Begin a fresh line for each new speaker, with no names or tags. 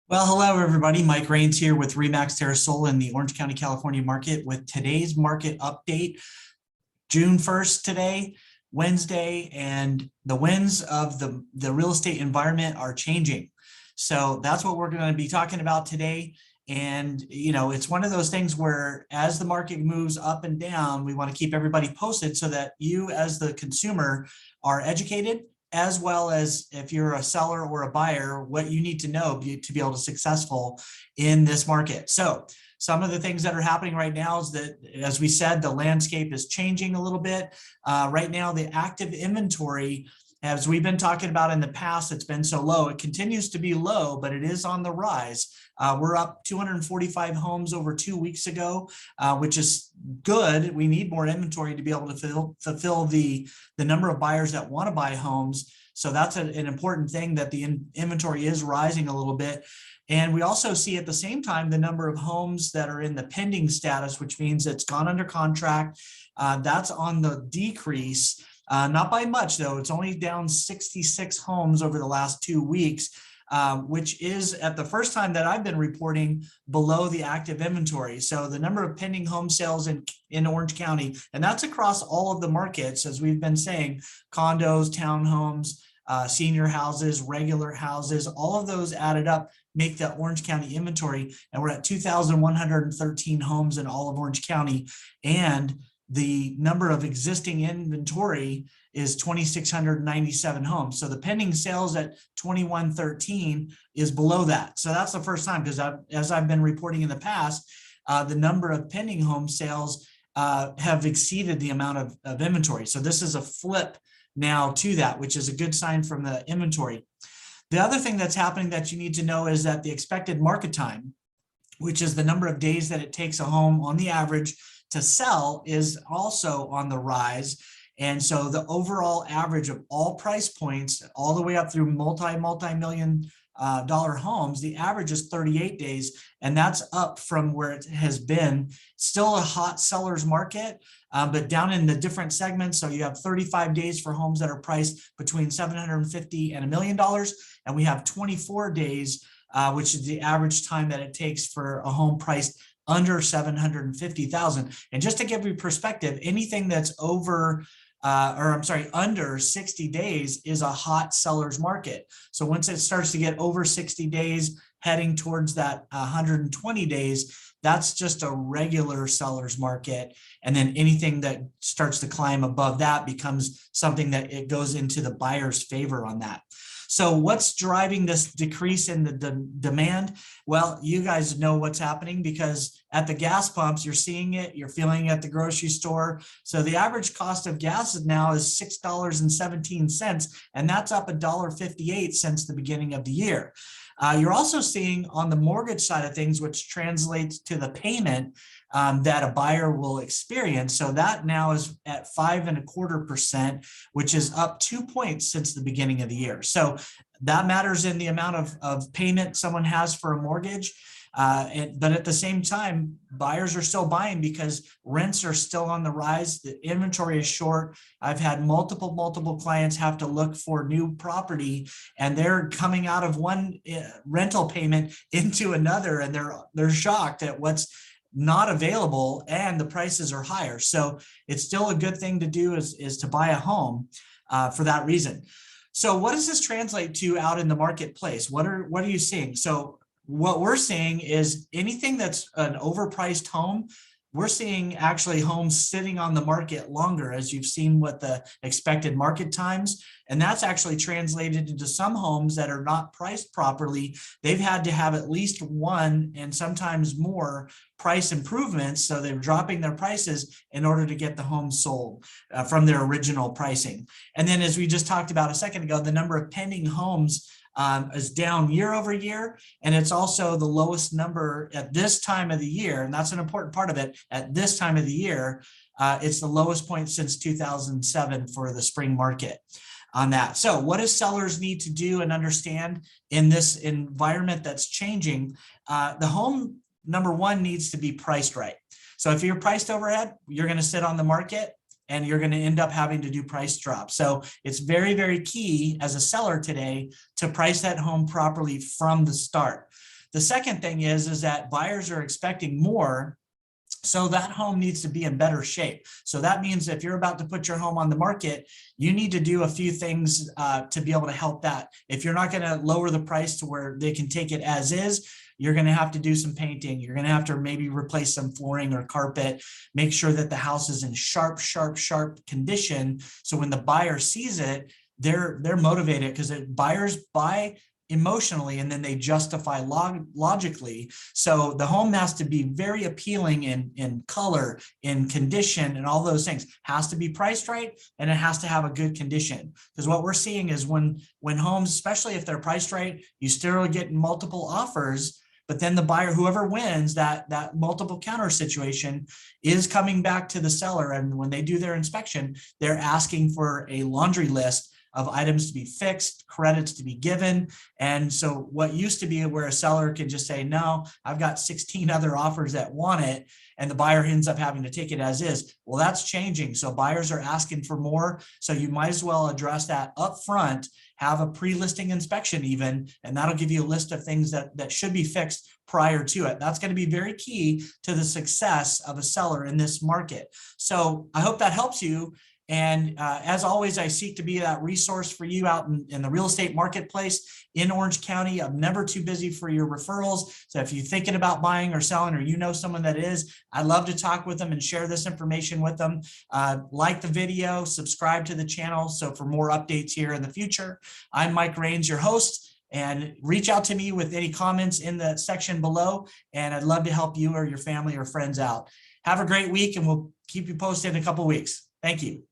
Well, hello everybody. Mike Rains here with Remax TerraSol in the Orange County, California market with today's market update, June 1st today, Wednesday, and the winds of the real estate environment are changing. So that's what we're going to be talking about today. And, it's one of those things where as the market moves up and down, we want to keep everybody posted so that you as the consumer are educated, as well as if you're a seller or a buyer, what you need to know to be able to successful in this market. So some of the things that are happening right now is that, as we said, the landscape is changing a little bit. Right now, the active inventory, as we've been talking about in the past, it's been so low. It continues to be low, but it is on the rise. We're up 245 homes over 2 weeks ago, which is good. We need more inventory to be able to fulfill the number of buyers that want to buy homes. So that's an important thing, that the inventory is rising a little bit. And we also see at the same time the number of homes that are in the pending status, which means it's gone under contract. That's on the decrease, not by much though. It's only down 66 homes over the last 2 weeks. Which is at the first time that I've been reporting below the active inventory. So the number of pending home sales in Orange County, and that's across all of the markets, as we've been saying, condos, townhomes, senior houses, regular houses, all of those added up make the Orange County inventory. And we're at 2,113 homes in all of Orange County. And the number of existing inventory is 2,697 homes. So the pending sales at 2,113 is below that. So that's the first time, because as I've been reporting in the past, the number of pending home sales have exceeded the amount of inventory. So this is a flip now to that, which is a good sign from the inventory. The other thing that's happening that you need to know is that the expected market time, which is the number of days that it takes a home on the average to sell, is also on the rise. And so the overall average of all price points, all the way up through multi-million dollar homes, the average is 38 days, and that's up from where it has been. Still a hot seller's market, but down in the different segments. So you have 35 days for homes that are priced between $750,000 and $1 million, and we have 24 days, which is the average time that it takes for a home priced under 750,000. And just to give you perspective, anything that's under 60 days is a hot seller's market. So once it starts to get over 60 days, heading towards that 120 days, that's just a regular seller's market. And then anything that starts to climb above that becomes something that it goes into the buyer's favor on that. So what's driving this decrease in the demand? Well, you guys know what's happening, because at the gas pumps, you're seeing it, you're feeling it at the grocery store. So the average cost of gas now is $6.17, and that's up $1.58 since the beginning of the year. You're also seeing on the mortgage side of things, which translates to the payment that a buyer will experience. So that now is at 5.25%, which is up 2 points since the beginning of the year. So that matters in the amount of payment someone has for a mortgage. But at the same time, buyers are still buying because rents are still on the rise. The inventory is short. I've had multiple clients have to look for new property, and they're coming out of one rental payment into another, and they're shocked at what's not available, and the prices are higher. So it's still a good thing to do is to buy a home for that reason. So what does this translate to out in the marketplace? What are you seeing? So what we're seeing is anything that's an overpriced home, we're seeing actually homes sitting on the market longer, as you've seen what the expected market times. And that's actually translated into some homes that are not priced properly. They've had to have at least one and sometimes more price improvements. So they're dropping their prices in order to get the home sold from their original pricing. And then, as we just talked about a second ago, the number of pending homes is down year over year, and it's also the lowest number at this time of the year, and that's an important part of it. At this time of the year, it's the lowest point since 2007 for the spring market on that. So what do sellers need to do and understand in this environment that's changing? The home, number one, needs to be priced right. So if you're priced overhead, you're going to sit on the market, and you're going to end up having to do price drops. So it's very, very key as a seller today to price that home properly from the start. The second thing is that buyers are expecting more. So that home needs to be in better shape. So that means if you're about to put your home on the market, you need to do a few things to be able to help that. If you're not going to lower the price to where they can take it as is, you're going to have to do some painting. You're going to have to maybe replace some flooring or carpet, make sure that the house is in sharp condition. So when the buyer sees it, they're motivated, because buyers buy emotionally and then they justify logically. So the home has to be very appealing in color, in condition, and all those things. Has to be priced right, and it has to have a good condition. Because what we're seeing is when homes, especially if they're priced right, you still get multiple offers, but then the buyer, whoever wins that multiple counter situation, is coming back to the seller. And when they do their inspection, they're asking for a laundry list of items to be fixed, credits to be given. And so what used to be where a seller can just say, no, I've got 16 other offers that want it, and the buyer ends up having to take it as is. Well, that's changing. So buyers are asking for more. So you might as well address that up front, have a pre-listing inspection even, and that'll give you a list of things that should be fixed prior to it. That's going to be very key to the success of a seller in this market. So I hope that helps you. And as always, I seek to be that resource for you out in the real estate marketplace in Orange County. I'm never too busy for your referrals. So if you're thinking about buying or selling, or you know someone that is, I'd love to talk with them and share this information with them. Like the video, subscribe to the channel. So for more updates here in the future, I'm Mike Rains, your host, and reach out to me with any comments in the section below. And I'd love to help you or your family or friends out. Have a great week, and we'll keep you posted in a couple of weeks. Thank you.